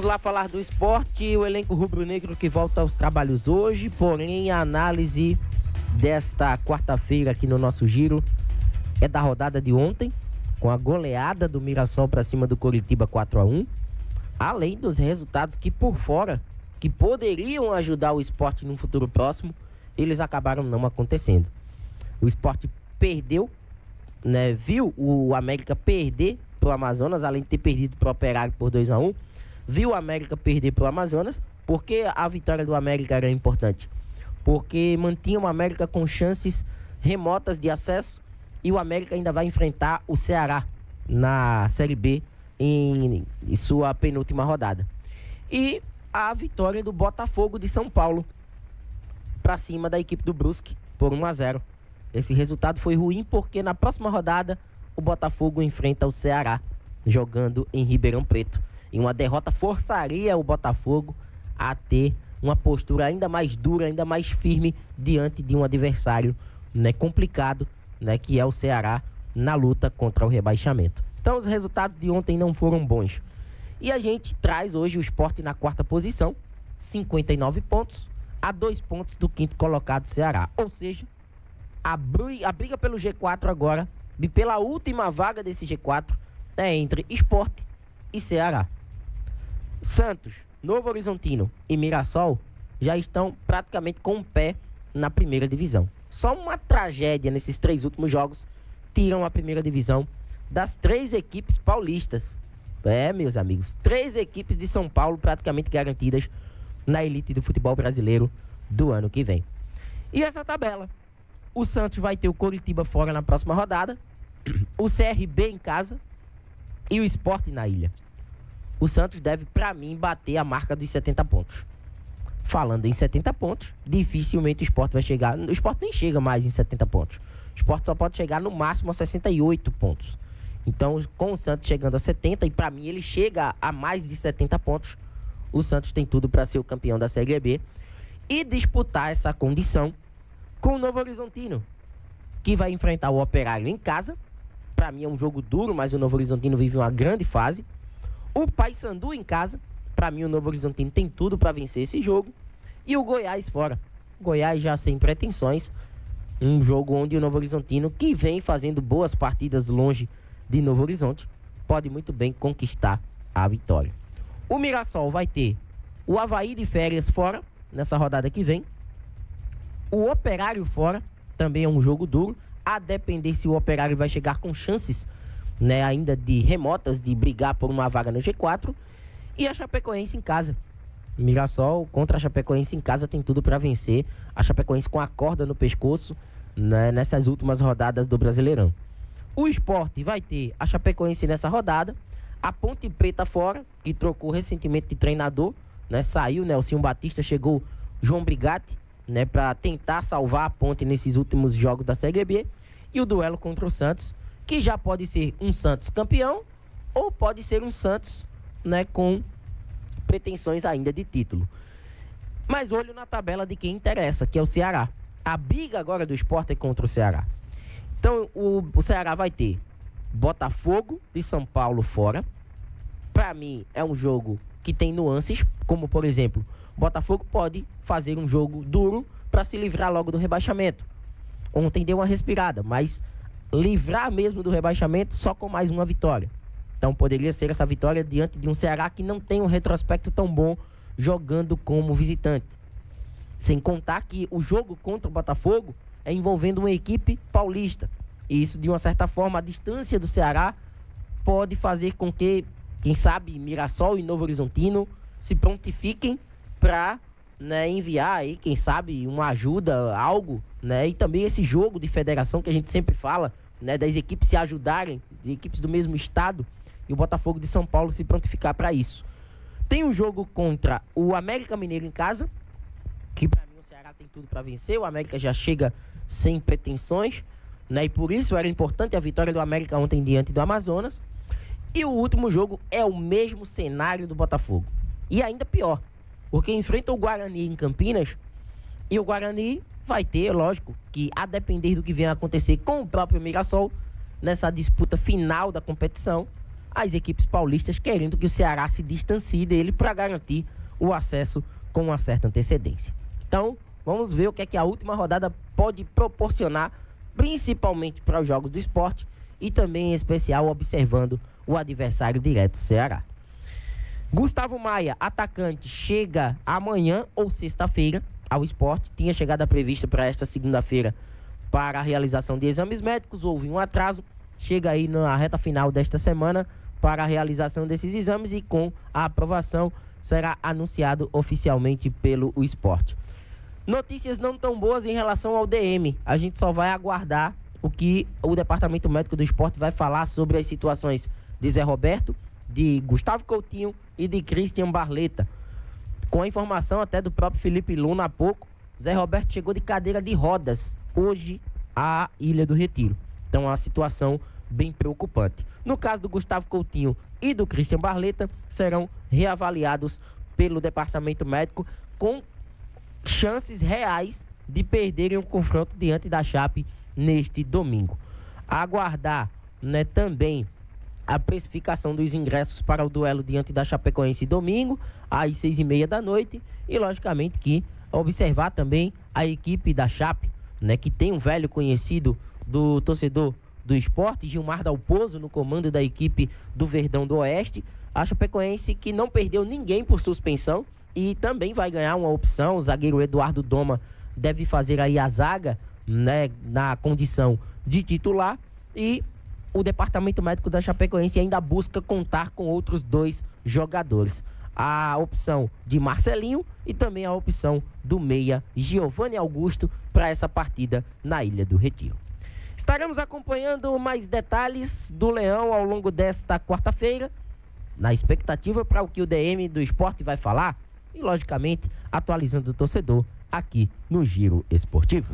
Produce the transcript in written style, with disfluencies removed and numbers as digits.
lá falar do esporte, o elenco rubro-negro que volta aos trabalhos hoje, porém a análise desta quarta-feira aqui no nosso giro é da rodada de ontem, com a goleada do Mirassol para cima do Coritiba 4-1, além dos resultados que por fora, que poderiam ajudar o esporte num futuro próximo, eles acabaram não acontecendo. O esporte perdeu, né, viu o América perder pro Amazonas, além de ter perdido pro Operário por 2-1, viu o América perder pro Amazonas. Porque a vitória do América era importante? Porque mantinha o América com chances remotas de acesso, e o América ainda vai enfrentar o Ceará na Série B em sua penúltima rodada. E a vitória do Botafogo de São Paulo para cima da equipe do Brusque por 1-0. Esse resultado foi ruim porque na próxima rodada o Botafogo enfrenta o Ceará jogando em Ribeirão Preto. E uma derrota forçaria o Botafogo a ter uma postura ainda mais dura, ainda mais firme diante de um adversário, né, complicado, né, que é o Ceará na luta contra o rebaixamento. Então os resultados de ontem não foram bons. E a gente traz hoje o Sport na quarta posição, 59 pontos, a 2 pontos do quinto colocado Ceará. Ou seja, a briga pelo G4 agora, e pela última vaga desse G4, é entre Sport e Ceará. Santos, Novo Horizontino e Mirassol já estão praticamente com o pé na primeira divisão. Só uma tragédia nesses 3 últimos jogos tiram a primeira divisão das 3 equipes paulistas. Meus amigos, 3 equipes de São Paulo praticamente garantidas na elite do futebol brasileiro do ano que vem. E essa tabela: o Santos vai ter o Coritiba fora na próxima rodada, o CRB em casa e o Sport na ilha. O Santos deve, para mim, bater a marca dos 70 pontos. Falando em 70 pontos, dificilmente o Sport vai chegar. O Sport nem chega mais em 70 pontos. O Sport só pode chegar no máximo a 68 pontos. Então, com o Santos chegando a 70, e para mim ele chega a mais de 70 pontos, o Santos tem tudo para ser o campeão da Série B e disputar essa condição com o Novo Horizontino, que vai enfrentar o Operário em casa. Para mim é um jogo duro, mas o Novo Horizontino vive uma grande fase. O Paysandu em casa, para mim o Novo Horizontino tem tudo para vencer esse jogo. E o Goiás fora. Goiás já sem pretensões, um jogo onde o Novo Horizontino, que vem fazendo boas partidas longe de Novo Horizonte, pode muito bem conquistar a vitória. O Mirassol vai ter o Avaí de férias fora, nessa rodada que vem. O Operário fora, também é um jogo duro, a depender se o Operário vai chegar com chances, né, ainda de remotas de brigar por uma vaga no G4. E a Chapecoense em casa. Mirassol contra a Chapecoense em casa tem tudo para vencer. A Chapecoense com a corda no pescoço, né, nessas últimas rodadas do Brasileirão. O Sport vai ter a Chapecoense nessa rodada, a Ponte Preta fora, que trocou recentemente de treinador, né, saiu Nelson Batista, chegou João Brigatti, né, para tentar salvar a Ponte nesses últimos jogos da Série B. E o duelo contra o Santos, que já pode ser um Santos campeão ou pode ser um Santos, né, com pretensões ainda de título. Mas olho na tabela de quem interessa, que é o Ceará. A briga agora do Sport é contra o Ceará. Então o Ceará vai ter Botafogo de São Paulo fora. Para mim é um jogo que tem nuances, como por exemplo, Botafogo pode fazer um jogo duro para se livrar logo do rebaixamento. Ontem deu uma respirada, mas livrar mesmo do rebaixamento só com mais uma vitória. Então poderia ser essa vitória diante de um Ceará que não tem um retrospecto tão bom jogando como visitante. Sem contar que o jogo contra o Botafogo é envolvendo uma equipe paulista. E isso, de uma certa forma, a distância do Ceará pode fazer com que, quem sabe, Mirassol e Novo Horizontino se prontifiquem para, né, enviar aí, quem sabe, uma ajuda, algo, né? E também esse jogo de federação que a gente sempre fala, né, das equipes se ajudarem, de equipes do mesmo estado, e o Botafogo de São Paulo se prontificar para isso. Tem um jogo contra o América Mineiro em casa, que para mim o Ceará tem tudo para vencer. O América já chega sem pretensões, né? E por isso era importante a vitória do América ontem diante do Amazonas. E o último jogo é o mesmo cenário do Botafogo. E ainda pior, porque enfrenta o Guarani em Campinas, e o Guarani vai ter, lógico, que a depender do que venha a acontecer com o próprio Mirassol, nessa disputa final da competição, as equipes paulistas querendo que o Ceará se distancie dele para garantir o acesso com uma certa antecedência. Então, vamos ver o que é que a última rodada pode proporcionar, principalmente para os jogos do Sport e também em especial observando o adversário direto, Ceará. Gustavo Maia, atacante, chega amanhã ou sexta-feira ao Sport. Tinha chegada prevista para esta segunda-feira para a realização de exames médicos. Houve um atraso. Chega aí na reta final desta semana para a realização desses exames e com a aprovação será anunciado oficialmente pelo Sport. Notícias não tão boas em relação ao DM. A gente só vai aguardar o que o Departamento Médico do Sport vai falar sobre as situações de Zé Roberto, de Gustavo Coutinho e de Christian Barleta. Com a informação até do próprio Felipe Luna há pouco, Zé Roberto chegou de cadeira de rodas hoje à Ilha do Retiro. Então é uma situação bem preocupante. No caso do Gustavo Coutinho e do Christian Barleta, serão reavaliados pelo Departamento Médico com chances reais de perderem o confronto diante da Chape neste domingo. Aguardar, né, também a precificação dos ingressos para o duelo diante da Chapecoense domingo, às 6h30 da noite. E logicamente que observar também a equipe da Chape, né, que tem um velho conhecido do torcedor do Sport, Gilmar Dalpozo, no comando da equipe do Verdão do Oeste. A Chapecoense que não perdeu ninguém por suspensão e também vai ganhar uma opção. O zagueiro Eduardo Doma deve fazer aí a zaga, né, na condição de titular, e o Departamento Médico da Chapecoense ainda busca contar com outros 2 jogadores. A opção de Marcelinho e também a opção do meia Giovanni Augusto para essa partida na Ilha do Retiro. Estaremos acompanhando mais detalhes do Leão ao longo desta quarta-feira, na expectativa para o que o DM do Sport vai falar e, logicamente, atualizando o torcedor aqui no Giro Esportivo.